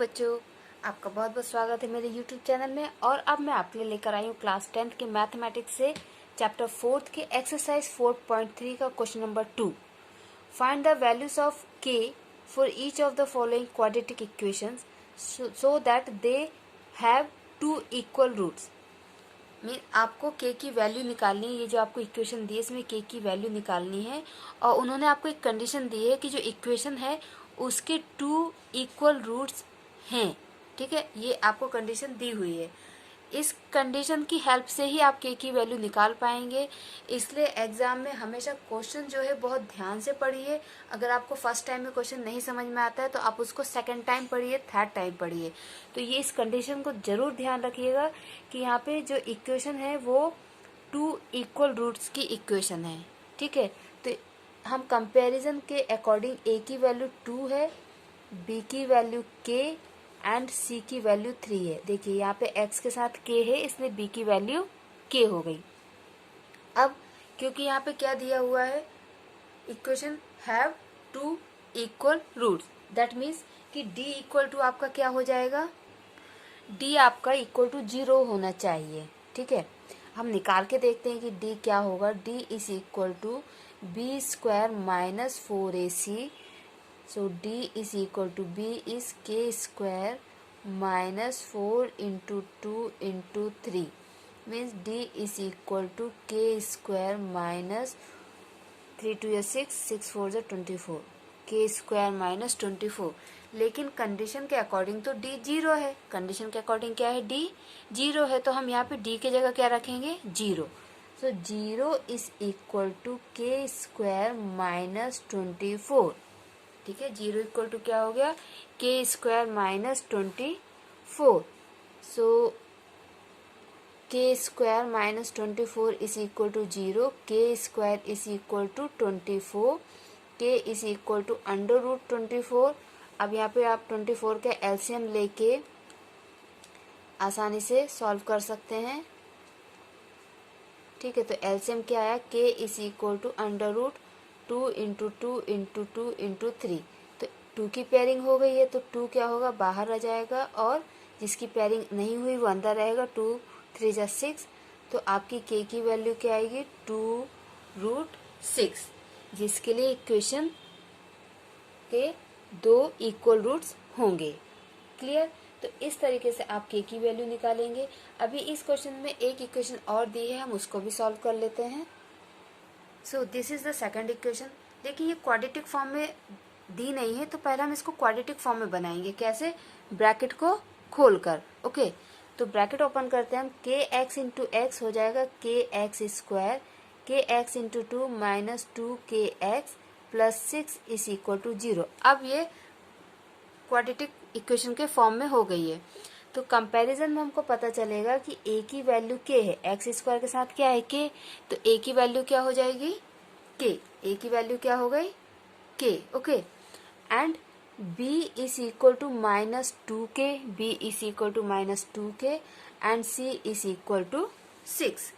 बच्चों, आपका बहुत बहुत स्वागत है मेरे YouTube चैनल में। और अब मैं आपके लिए लेकर आई हूँ क्लास 10th के मैथमेटिक्स से चैप्टर 4 के एक्सरसाइज 4.3 का question number 2। Find the values of k for each of the following quadratic equations so that they have two equal roots. Mean आपको k की वैल्यू निकालनी है। ये जो आपको इक्वेशन दी है इसमें k की वैल्यू निकालनी है और उन्होंने आपको एक कंडीशन दी है कि जो इक्वेशन है उसके 2 इक्वल रूट्स हैं। ठीक है, ये आपको कंडीशन दी हुई है। इस कंडीशन की हेल्प से ही आप k की वैल्यू निकाल पाएंगे। इसलिए एग्जाम में हमेशा क्वेश्चन जो है बहुत ध्यान से पढ़िए। अगर आपको फर्स्ट टाइम में क्वेश्चन नहीं समझ में आता है तो आप उसको सेकंड टाइम पढ़िए, थर्ड टाइम पढ़िए। तो ये इस कंडीशन को जरूर ध्यान रखिएगा कि यहाँ पे जो इक्वेशन है वो 2 इक्वल रूट्स की इक्वेशन है। ठीक है, तो हम कंपैरिजन के अकॉर्डिंग a की वैल्यू 2 है, b की वैल्यू k एंड c की वैल्यू 3 है। देखिए यहाँ पे x के साथ k है इसलिए b की वैल्यू k हो गई। अब क्योंकि यहाँ पे क्या दिया हुआ है, equation have 2 equal roots, that means कि d इक्वल टू आपका क्या हो जाएगा, d आपका इक्वल टू 0 होना चाहिए। ठीक है, हम निकाल के देखते हैं कि d क्या होगा। d is equal to B square minus 4ac। So d is equal to b is k square minus 4 into 2 into 3 means d is equal to k square minus 3 2 6 6 4 24 k square minus 24। लेकिन condition के according तो d 0 है। Condition के according क्या है, d 0 है, तो हम यहाँ पे d की जगह क्या रखेंगे, 0। So 0 is equal to k square minus 24। ठीक है, 0 इक्वल टू क्या हो गया, k square minus 24। So k square minus 24 is equal to 0, k square is equal to 24, k is equal to under root 24। अब यहाँ पे आप 24 के एलसीएम लेके आसानी से सॉल्व कर सकते हैं। ठीक है, तो एलसीएम क्या आया, k is equal to under root 2 into 2 into 2 into 3। तो 2 की पेयरिंग हो गई है तो 2 क्या होगा, बाहर आ जाएगा और जिसकी पेयरिंग नहीं हुई वो अंदर रहेगा। 2 3 जा 6, तो आपकी k की वैल्यू क्या आएगी, 2√6, जिसके लिए इक्वेशन के 2 इक्वल रूट्स होंगे। क्लियर, तो इस तरीके से आप k की वैल्यू निकालेंगे। अभी इस क्वेश्चन में एक इक्वेशन और दी है, हम उसको भी सॉल्व कर लेते हैं। So this is the second equation. देखिए ये क्वाड्रेटिक फॉर्म में दी नहीं है तो पहले हम इसको क्वाड्रेटिक फॉर्म में बनाएंगे। कैसे, ब्रैकेट को खोलकर। ओके, तो ब्रैकेट ओपन करते हैं हम, के एक्स इंटू एक्स हो जाएगा k x square, k x into 2 minus 2 k x plus 6 is equal to 0। अब ये क्वाड्रेटिक इक्वेशन के फॉर्म में हो गई है। तो कंपैरिजन में हमको पता चलेगा कि a की वैल्यू k है, एक्स स्क्वायर के साथ क्या है k, तो a की वैल्यू क्या हो जाएगी, k। a की वैल्यू क्या हो गई, k। Okay, and b is equal to minus 2k, b is equal to minus 2k and c is equal to 6।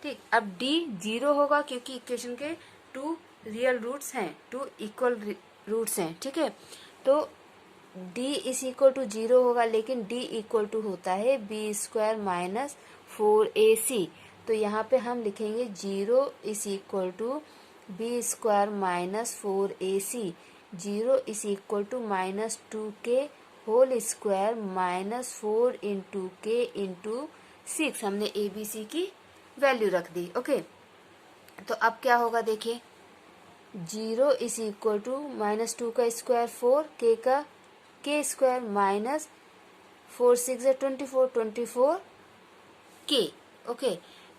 ठीक, अब d 0 होगा क्योंकि इक्वेशन के 2 रियल रूट्स हैं, 2 इक्वल रूट्स हैं। ठीक है, तो d इज इक्वल टू 0 होगा, लेकिन d इक्वल टू होता है बी स्क्वायर माइनस 4ac। तो यहाँ पे हम लिखेंगे 0 is equal to B square minus 4ac, 0 is equal to minus 2k whole square minus 4 into k into 6। हमने ए बी सी की वैल्यू रख दी। ओके, तो अब क्या होगा, देखिए 0 इज इक्वल टू माइनस 2 का स्क्वायर 4, k का k square minus 4 6 24 24 k। Okay,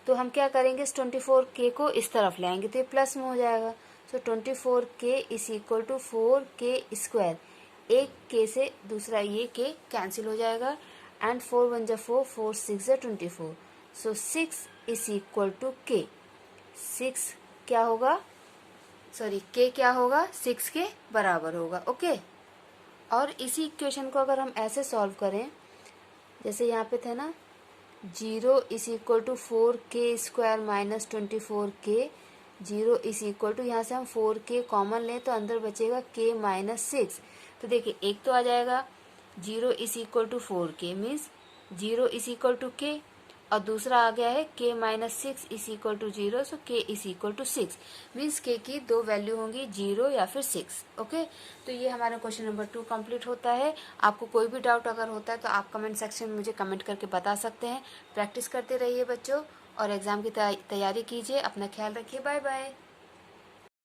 तो हम क्या करेंगे, इस 24 k को इस तरफ लाएंगे तो ये प्लस में हो जाएगा। So 24 k is equal to 4 k square, एक k से दूसरा ये k कैंसिल हो जाएगा एंड 4 1 जा 4 4 6 जा 24। सो 6 इज इक्वल टू k। 6 क्या होगा, सॉरी k क्या होगा, 6 के बराबर होगा। ओके, और इसी इक्वेशन को अगर हम ऐसे सॉल्व करें, जैसे यहाँ पे थे ना, 0 is equal to 4k square minus 24k, 0 is equal to, यहाँ से हम 4k कॉमन लें तो अंदर बचेगा k माइनस 6। तो देखिए एक तो आ जाएगा 0 is equal to 4k means 0 is equal to k, और दूसरा आ गया है k minus 6 is equal to 0, so k is equal to 6 means k की दो वैल्यू होंगी 0 या फिर 6। ओके, तो ये हमारा क्वेश्चन नंबर 2 कंप्लीट होता है। आपको कोई भी डाउट अगर होता है तो आप कमेंट सेक्शन में मुझे कमेंट करके बता सकते हैं। प्रैक्टिस करते रहिए बच्चों, और एग्जाम की तैयारी कीजिए। अपना ख्याल रखिए। Bye bye.